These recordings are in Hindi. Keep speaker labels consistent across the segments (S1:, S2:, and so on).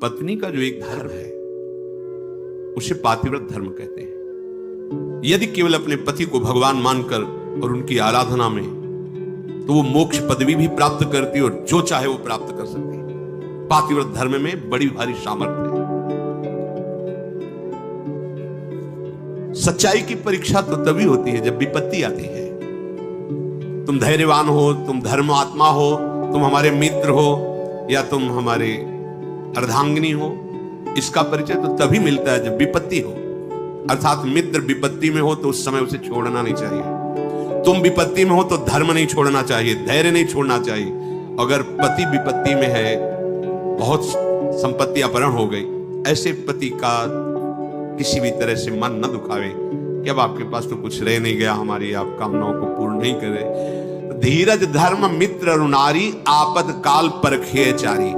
S1: पत्नी का जो एक धर्म है उसे पातिव्रत धर्म कहते हैं। यदि केवल अपने पति को भगवान मानकर और उनकी आराधना में, तो वो मोक्ष पदवी भी प्राप्त करती और जो चाहे वो प्राप्त कर सकती है। पातिव्रत धर्म में बड़ी भारी सामर्थ्य है। सच्चाई की परीक्षा तो तभी होती है जब विपत्ति आती है। तुम धैर्यवान हो, तुम धर्म आत्मा हो, तुम हमारे मित्र हो या तुम हमारे अर्धांगिनी हो, इसका परिचय तो तभी मिलता है जब विपत्ति हो। अर्थात मित्र विपत्ति में हो तो उस समय उसे छोड़ना नहीं चाहिए। तुम विपत्ति में हो तो धर्म नहीं छोड़ना चाहिए, धैर्य नहीं छोड़ना चाहिए। अगर पति विपत्ति में है, बहुत संपत्ति अपहरण हो गई, ऐसे पति का किसी भी तरह से मन न दुखावे कि अब आपके पास तो कुछ रह नहीं गया, हमारी आप कामनाओं को पूर्ण नहीं करे। धीरज धर्म मित्र रुनारी, आपद काल परखे चारी।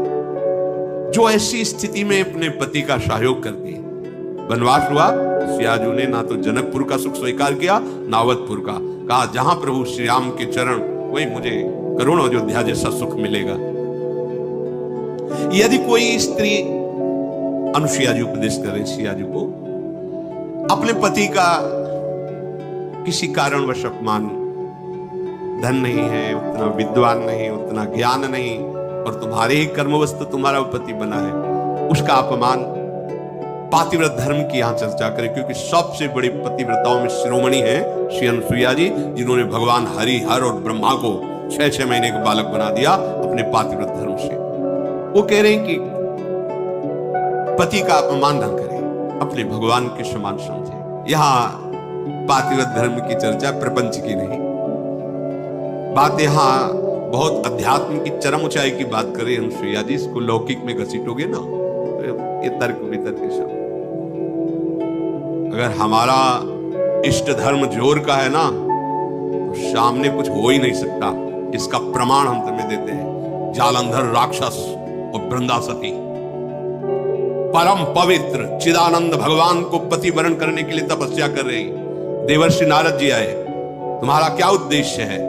S1: जो ऐसी स्थिति में अपने पति का सहयोग करती है। वनवास हुआ, सियाजू ने ना तो जनकपुर का सुख स्वीकार किया ना अवधपुर का। कहा जहां प्रभु श्री राम के चरण, वही मुझे करुण अयोध्या जैसा सुख मिलेगा। यदि कोई स्त्री, अनुसुईया जी उपदेश करें सियाजू को, अपने पति का किसी कारणवश अपमान, धन नहीं है, उतना विद्वान नहीं, उतना ज्ञान नहीं, और तुम्हारे ही कर्मवस्तु तुम्हारा पति बना है, उसका अपमान, पातिव्रत धर्म की यहां चर्चा करें। क्योंकि सबसे बड़ी पतिव्रताओं में शिरोमणि है श्री अनुसुईया जी, जिन्होंने भगवान हरि, हर और ब्रह्मा को 6-6 महीने का बालक बना दिया अपने पातिव्रत धर्म से। वो कह रहे हैं कि पति का अपमान न करें, अपने भगवान के समान समझे। यहां पातिव्रत धर्म की चर्चा प्रपंच की नहीं, बात यहां बहुत अध्यात्म की चरम ऊंचाई की बात करें अनुसुईया जी। इसको लौकिक में घसीटोगे ना तो ये तर्क वितर्क के शब्द। अगर हमारा इष्ट धर्म जोर का है ना, तो सामने कुछ हो ही नहीं सकता। इसका प्रमाण हम तुम्हें देते हैं। जालंधर राक्षस और वृंदा सती परम पवित्र चिदानंद भगवान को पति वरण करने के लिए तपस्या कर रही। देवर्षि नारद जी आए, तुम्हारा क्या उद्देश्य है?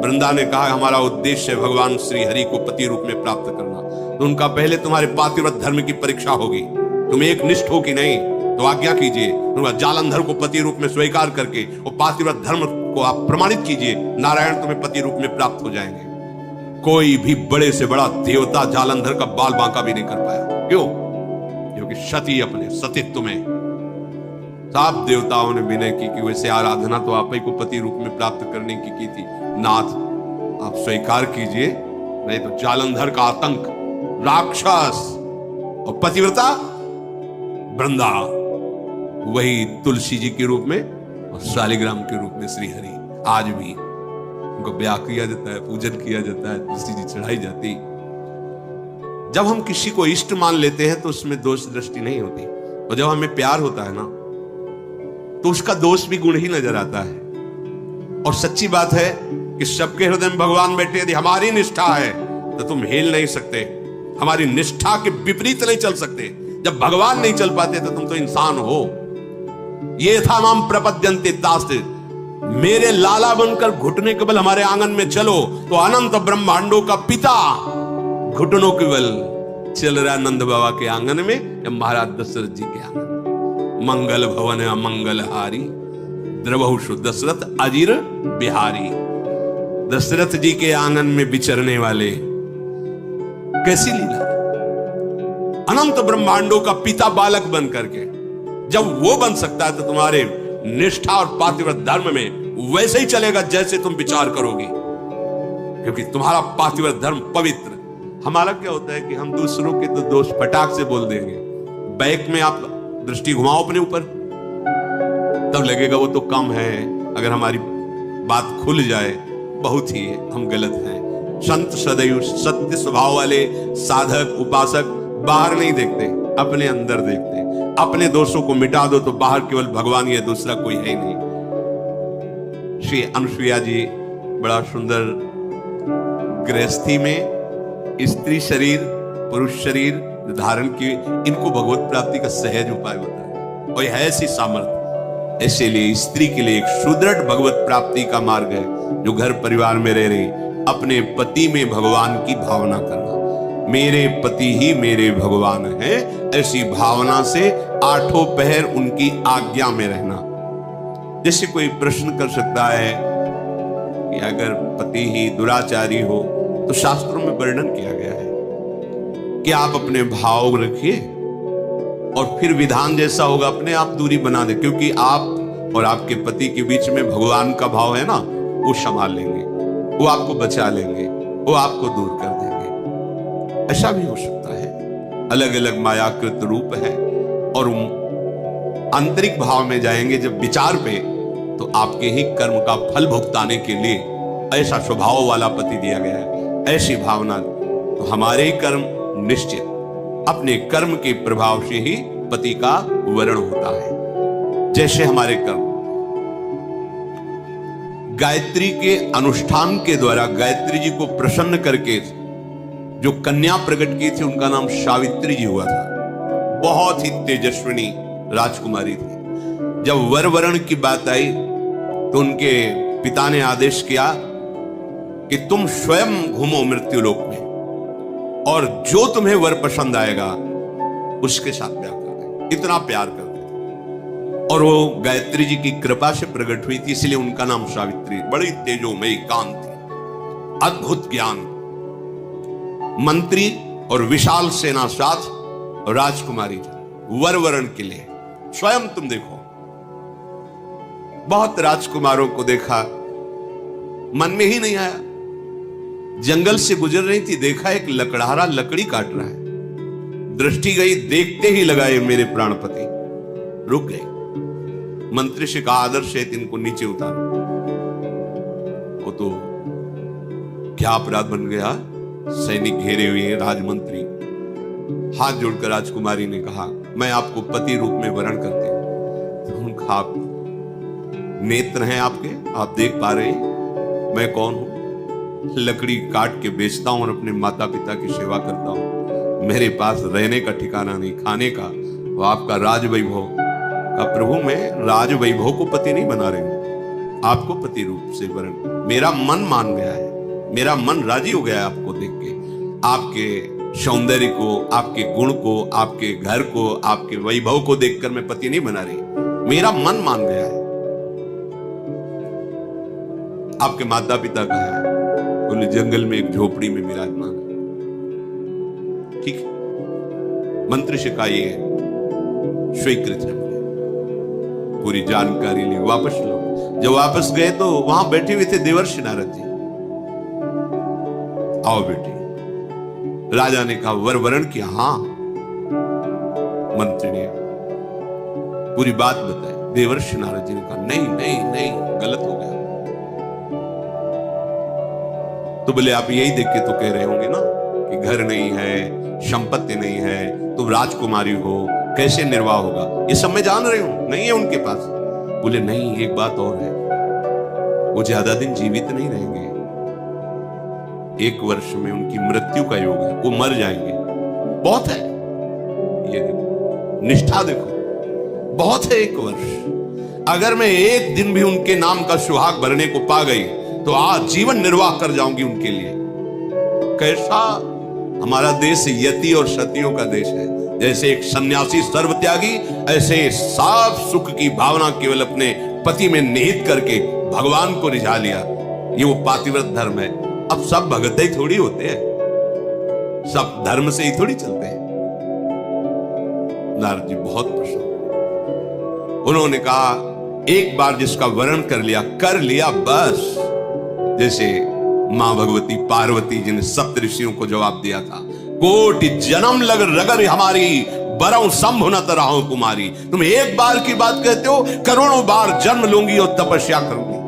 S1: वृंदा ने कहा हमारा उद्देश्य है भगवान श्री हरि को पति रूप में प्राप्त करना। तो उनका पहले तुम्हारे पातिव्रत धर्म की परीक्षा होगी, तुम एक निष्ठ हो कि नहीं, तो आज्ञा कीजिए। जालंधर को पति रूप में स्वीकार करके और पातिव्रत धर्म को आप प्रमाणित कीजिए, नारायण तुम्हें पति रूप में प्राप्त हो जाएंगे। कोई भी बड़े से बड़ा देवता जालंधर का बाल बांका भी नहीं कर पाया। क्यों? क्योंकि सती अपने सतीत्व में सब देवताओं ने विनय की कि वैसे आराधना तो आप ही को पति रूप में प्राप्त करने की थी। नाथ आप स्वीकार कीजिए, नहीं तो जालंधर का आतंक, राक्षस और पतिव्रता वृंदा, वही तुलसी जी के रूप में और शालिग्राम के रूप में श्री हरि। आज भी उनको ब्याह किया जाता है, पूजन किया जाता है, तुलसी जी चढ़ाई जाती। जब हम किसी को इष्ट मान लेते हैं तो उसमें दोष दृष्टि नहीं होती, और जब हमें प्यार होता है ना तो उसका दोष भी गुण ही नजर आता है। और सच्ची बात है कि सबके हृदय में भगवान बैठे। यदि हमारी निष्ठा है तो तुम हिल नहीं सकते, हमारी निष्ठा के विपरीत नहीं चल सकते। जब भगवान नहीं चल पाते तो तुम तो इंसान हो। ये था माम प्रपद्यन्ते तास्ते, मेरे लाला बनकर घुटने के बल हमारे आंगन में चलो तो अनंत ब्रह्मांडों का पिता घुटनों के बल चल रहा नंद बाबा के आंगन में या महाराज दशरथ जी के आंगन। मंगल भवन अमंगल हारी, द्रवहुषु दशरथ अजीर बिहारी। दशरथ जी के आंगन में विचरने वाले, कैसी लीला। अनंत ब्रह्मांडों का पिता बालक बन करके जब वो बन सकता है तो तुम्हारे निष्ठा और पातिव्रत धर्म में वैसे ही चलेगा जैसे तुम विचार करोगे, क्योंकि तुम्हारा पातिव्रत धर्म पवित्र। हमारा क्या होता है कि हम दूसरों के तो दोष फटाक से बोल देंगे। बैक में आप दृष्टि घुमाओ अपने ऊपर, तब लगेगा वो तो कम है। अगर हमारी बात खुल जाए बहुत ही हम गलत हैं। संत सदैव सत्य स्वभाव वाले साधक उपासक बाहर नहीं देखते, अपने अंदर देखते। अपने दोषों को मिटा दो तो बाहर केवल भगवान ही है, दूसरा कोई है ही नहीं। श्री अनुसुईया जी बड़ा सुंदर गृहस्थी में स्त्री शरीर पुरुष शरीर धारण की, इनको भगवत प्राप्ति का सहज उपाय होता है और यह ऐसी सामर्थ्य। इसीलिए स्त्री के लिए एक सुदृढ़ भगवत प्राप्ति का मार्ग है, जो घर परिवार में रह रही अपने पति में भगवान की भावना करना। मेरे पति ही मेरे भगवान हैं, ऐसी भावना से आठों पहर उनकी आज्ञा में रहना। जैसे कोई प्रश्न कर सकता है कि अगर पति ही दुराचारी हो तो शास्त्रों में वर्णन किया गया है कि आप अपने भाव रखिए और फिर विधान जैसा होगा अपने आप दूरी बना दे, क्योंकि आप और आपके पति के बीच में भगवान का भाव है ना, वो संभाल लेंगे, वो आपको बचा लेंगे, वो आपको दूर कर देंगे। ऐसा भी हो सकता है। अलग अलग मायाकृत रूप है और आंतरिक भाव में जाएंगे जब विचार पे, तो आपके ही कर्म का फल भुगताने के लिए ऐसा स्वभाव वाला पति दिया गया है, ऐसी भावना। तो हमारे ही कर्म निश्चित, अपने कर्म के प्रभाव से ही पति का वर्ण होता है। जैसे हमारे कर्म गायत्री के अनुष्ठान के द्वारा गायत्री जी को प्रसन्न करके जो कन्या प्रकट की थी उनका नाम सावित्री जी हुआ था। बहुत ही तेजस्विनी राजकुमारी थी। जब वर वरण की बात आई तो उनके पिता ने आदेश किया कि तुम स्वयं घूमो मृत्युलोक में और जो तुम्हें वर पसंद आएगा उसके साथ प्यार कर दे, इतना प्यार कर दे। और वो गायत्री जी की कृपा से प्रकट हुई थी, इसलिए उनका नाम सावित्री। बड़ी तेजोमयी कांति, अद्भुत ज्ञान, मंत्री और विशाल सेना साथ राजकुमारी वर वरण के लिए। स्वयं तुम देखो, बहुत राजकुमारों को देखा, मन में ही नहीं आया। जंगल से गुजर रही थी, देखा एक लकड़हारा लकड़ी काट रहा है, दृष्टि गई, देखते ही लगाए मेरे प्राणपति, रुक गए। मंत्री से कहा आदर से इनको नीचे उतारो। वो तो क्या अपराध बन गया, सैनिक घेरे हुए हैं, राजमंत्री। हाथ जोड़कर राजकुमारी ने कहा मैं आपको पति रूप में वरण करती हूं। तो उनका आप नेत्र हैं आपके, आप देख पा रहे हैं मैं कौन हूं। लकड़ी काट के बेचता हूं और अपने माता पिता की सेवा करता हूं। मेरे पास रहने का ठिकाना नहीं, खाने का। वो आपका राज वैभव का प्रभु, मैं राज वैभव को पति नहीं बना रही हूं, आपको पति रूप से वरण। मेरा मन मान गया है, मेरा मन राजी हो गया है आपको देख के, आपके सौंदर्य को, आपके गुण को, आपके घर को, आपके वैभव को देखकर मैं पति नहीं बना रही, मेरा मन मान गया है। आपके माता पिता कहाँ है? बोले जंगल में एक झोपड़ी में विराजमान है। ठीक है, मंत्री से कहा ये स्वीकृत है, पूरी जानकारी ली, वापस लो। जब वापस गए तो वहां बैठे हुए थे देवर्षि नारद जी। आओ बेटी। राजा ने कहा वर वरण किया? हाँ। मंत्री ने पूरी बात बताई। देवर्षि नारद जी ने कहा नहीं नहीं नहीं, गलत हो गया। तो बोले आप यही देख के तो कह रहे होंगे ना कि घर नहीं है, संपत्ति नहीं है, तुम राजकुमारी हो, कैसे निर्वाह होगा, ये सब मैं जान रही हूं, नहीं है उनके पास। बोले नहीं, एक बात और है, वो ज्यादा दिन जीवित नहीं रहेंगे, 1 वर्ष में उनकी मृत्यु का योग है, वो मर जाएंगे। बहुत है, ये देखो निष्ठा देखो, बहुत है 1 वर्ष। अगर मैं एक दिन भी उनके नाम का सुहाग भरने को पा गई तो आज जीवन निर्वाह कर जाऊंगी उनके लिए। कैसा हमारा देश यति और सतियों का देश है। जैसे एक सन्यासी सर्वत्यागी, ऐसे साफ सुख की भावना केवल अपने पति में निहित करके भगवान को रिझा लिया। ये वो पातिव्रत धर्म है। अब सब भगत ही थोड़ी होते हैं, सब धर्म से ही थोड़ी चलते हैं। नारद जी बहुत प्रसन्न। उन्होंने कहा एक बार जिसका वर्ण कर लिया बस। जैसे मां भगवती पार्वती जी ने सप्तऋषियों को जवाब दिया था, कोटि जन्म लग रगर हमारी, बरौ शंभु न तरहु कुमारी। तुम एक बार की बात कहते हो, करोड़ों बार जन्म लूंगी और तपस्या करूंगी,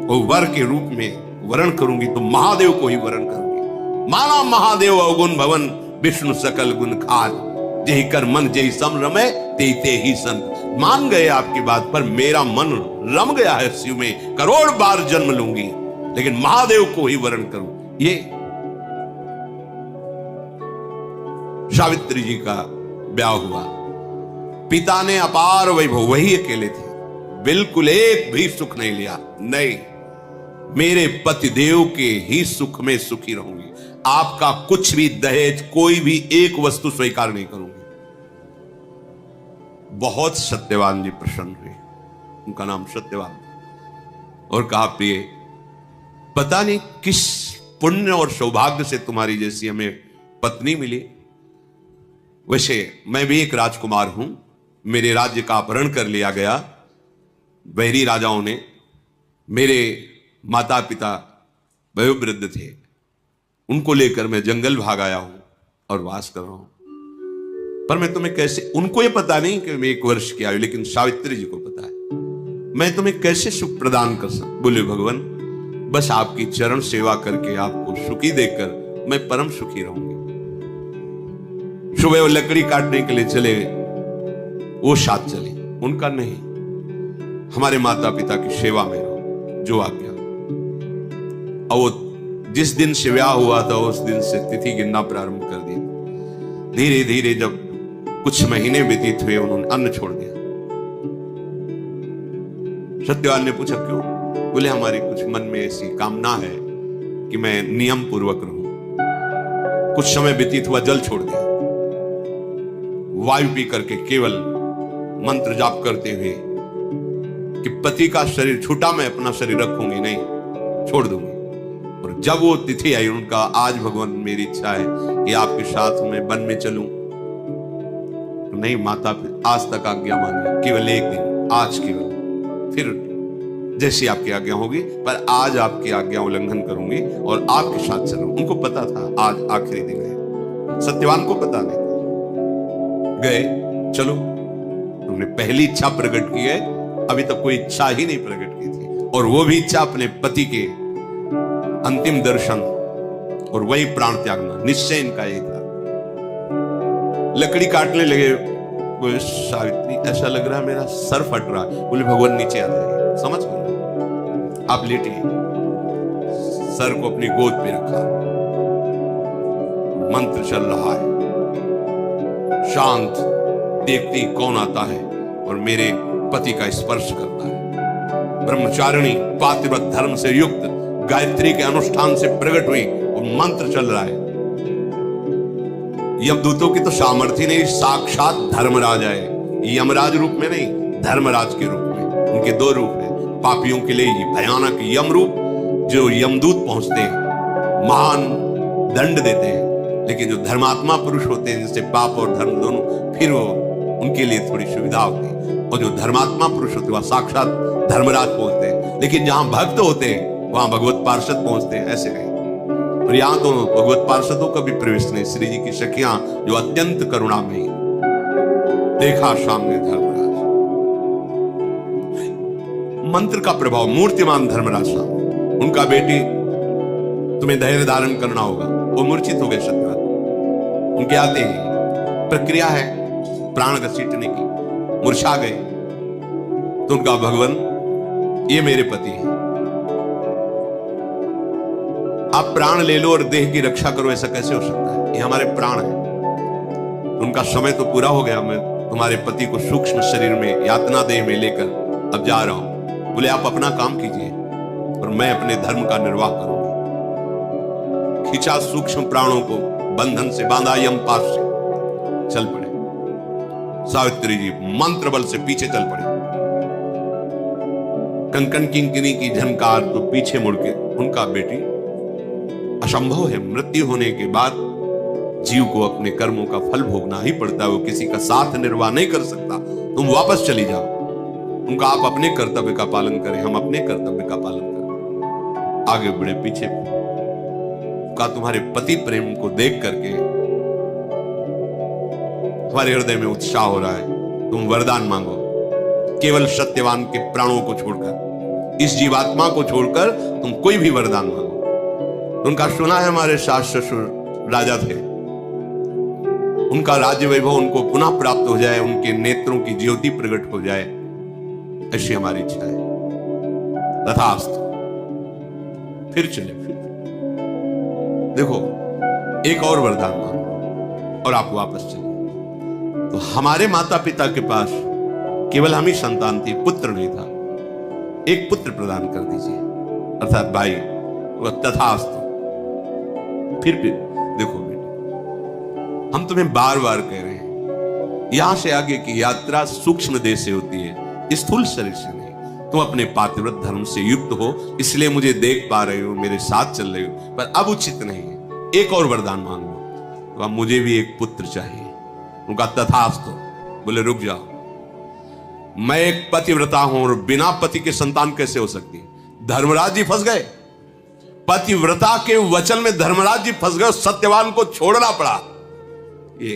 S1: वो वर के रूप में वरण करूंगी तो महादेव को ही वरण करूंगी। माना महादेव अवगुण भवन, विष्णु सकल गुण खाद, जही कर मन जही सम रमे ते ही संत। मान गए आपकी बात पर, मेरा मन रम गया है शिव में, करोड़ बार जन्म लूंगी लेकिन महादेव को ही वरण करूं। ये सावित्री जी का ब्याह हुआ। पिता ने अपार वैभव, वही अकेले थे, बिल्कुल एक भी सुख नहीं लिया। नहीं, मेरे पतिदेव के ही सुख में सुखी रहूंगी। आपका कुछ भी दहेज, कोई भी एक वस्तु स्वीकार नहीं करूंगी। बहुत सत्यवान जी प्रसन्न हुए, उनका नाम सत्यवान, और कहा प्रिय, पता नहीं किस पुण्य और सौभाग्य से तुम्हारी जैसी हमें पत्नी मिली। वैसे मैं भी एक राजकुमार हूं, मेरे राज्य का अपहरण कर लिया गया बैरी राजाओं ने। मेरे माता पिता वयोवृद्ध थे, उनको लेकर मैं जंगल भाग आया हूं और वास कर रहा हूं। पर मैं तुम्हें कैसे, उनको ये पता नहीं कि मैं 1 वर्ष की आयु, लेकिन सावित्री जी को पता है, मैं तुम्हें कैसे सुख प्रदान कर सकता। बोले भगवान, बस आपकी चरण सेवा करके, आपको सुखी देकर मैं परम सुखी रहूंगी। सुबह वो लकड़ी काटने के लिए चले, वो साथ चले, उनका नहीं, हमारे माता पिता की सेवा में रहो, जो आज्ञा। और वो जिस दिन से ब्याह हुआ था उस दिन से तिथि गिनना प्रारंभ कर दी। धीरे धीरे जब कुछ महीने व्यतीत हुए, उन्होंने अन्न छोड़ दिया। सत्यवान ने पूछा क्यों? बोले हमारी कुछ मन में ऐसी कामना है कि मैं नियम पूर्वक रहूं। कुछ समय व्यतीत हुआ, जल छोड़ दिया। वायु पी करके केवल मंत्र जाप करते हुए कि पति का शरीर छूटा, मैं अपना शरीर रखूंगी नहीं, छोड़ दूंगी। और जब वो तिथि आई, उनका आज भगवान मेरी इच्छा है कि आपके साथ मैं वन में चलूं। नहीं माता, आज तक आज्ञा मानी, केवल एक दिन, आज केवल, फिर जैसी आपकी आज्ञा होगी, पर आज आपकी आज्ञा उल्लंघन करूंगी और आपके साथ चलूं। उनको पता था आज आखिरी दिन है, सत्यवान को पता नहीं। गए, चलो, तुमने पहली इच्छा प्रकट की है, अभी तक कोई इच्छा ही नहीं प्रकट की थी, और वो भी इच्छा अपने पति के अंतिम दर्शन और वही प्राण त्यागना, निश्चय इनका यही था। लकड़ी काटने लगे। बोले सावित्री, ऐसा लग रहा है मेरा सर फट रहा है। बोले भगवान नीचे आ जाइए, समझ गए, आप लेटिए। सर को अपनी गोद पे रखा, मंत्र चल रहा है, शांत, देखती कौन आता है और मेरे पति का स्पर्श करता है। ब्रह्मचारिणी पातिव्रत धर्म से युक्त गायत्री के अनुष्ठान से प्रकट हुई और मंत्र चल रहा है। यमदूतों की तो सामर्थ्य नहीं, साक्षात धर्मराज आए, यमराज रूप में नहीं, धर्मराज के रूप में। उनके 2 रूप हैं। पापियों के लिए भयानक यम रूप, जो यमदूत पहुंचते हैं, महान दंड देते हैं, लेकिन जो धर्मात्मा पुरुष होते हैं, जिससे पाप और धर्म दोनों, फिर वो उनके लिए थोड़ी सुविधा होती है। और जो धर्मात्मा पुरुष होते हैं वह साक्षात धर्मराज पहुंचते हैं, लेकिन जहां भक्त होते हैं वहां भगवत पार्षद पहुंचते हैं, ऐसे नहीं। और यहां तो भगवत पार्षदों का भी प्रवेश नहीं। श्री जी की सखियां जो अत्यंत करुणामयी, देखा सामने धर्मराज, मंत्र का प्रभाव, मूर्तिमान धर्मराज सामने। उनका बेटी, तुम्हें धैर्य धारण करना होगा। वो मूर्छित हो गए सत्यवान, उनके आते ही प्रक्रिया है प्राण घसीटने की, मूर्छा गए। तो उनका भगवान, ये मेरे पति है, आप प्राण ले लो और देह की रक्षा करो, ऐसा कैसे हो सकता है? ये हमारे प्राण है। उनका समय तो पूरा हो गया, मैं तुम्हारे पति को सूक्ष्म शरीर में, यातना देह में लेकर अब जा रहा हूं। बोले आप अपना काम कीजिए और मैं अपने धर्म का निर्वाह करूंगा। खींचा सूक्ष्म प्राणों को, बंधन से बांधा, यम पास से चल पड़े। सावित्री जी मंत्र बल से पीछे चल पड़े। कंकन किंकिनी की झनकार तो पीछे मुड़ के, उनका बेटी, असंभव है, मृत्यु होने के बाद जीव को अपने कर्मों का फल भोगना ही पड़ता है, वो किसी का साथ निर्वाह नहीं कर सकता। तुम वापस चली जाओ। उनका आप अपने कर्तव्य का पालन करें, हम अपने कर्तव्य का पालन करें। आगे बढ़े, पीछे का तुम्हारे पति प्रेम को देख करके हमारे हृदय में उत्साह हो रहा है। तुम वरदान मांगो, केवल सत्यवान के प्राणों को छोड़कर, इस जीवात्मा को छोड़कर तुम कोई भी वरदान मांगो। उनका सुना है हमारे सास ससुर राजा थे, उनका राज्य वैभव उनको पुनः प्राप्त हो जाए, उनके नेत्रों की ज्योति प्रकट हो जाए, ऐसी हमारी इच्छा है। तथास्तु। फिर चले, फिर देखो, एक और वरदान मांगो और आप वापस चले। तो हमारे माता पिता के पास केवल हम ही संतान थी, पुत्र नहीं था। एक पुत्र प्रदान कर दीजिए। अर्थात भाई वह तथास्तु। फिर देखो बेटे, हम तुम्हें बार बार कह रहे हैं, यहां से आगे की यात्रा सूक्ष्म देह से होती है, स्थूल शरीर से नहीं। तुम अपने पातिव्रत धर्म से युक्त हो, इसलिए मुझे देख पा रहे हो, मेरे साथ चल रहे हो, पर अब उचित नहीं है। एक और वरदान मांग लो। तो अब मुझे भी एक पुत्र चाहिए। उनका तथास्तु। बोले रुक जाओ, मैं एक पतिव्रता हूं और बिना पति के संतान कैसे हो सकती? धर्मराज जी फंस गए, पतिव्रता के वचन में धर्मराज जी फंस गए, सत्यवान को छोड़ना पड़ा। ये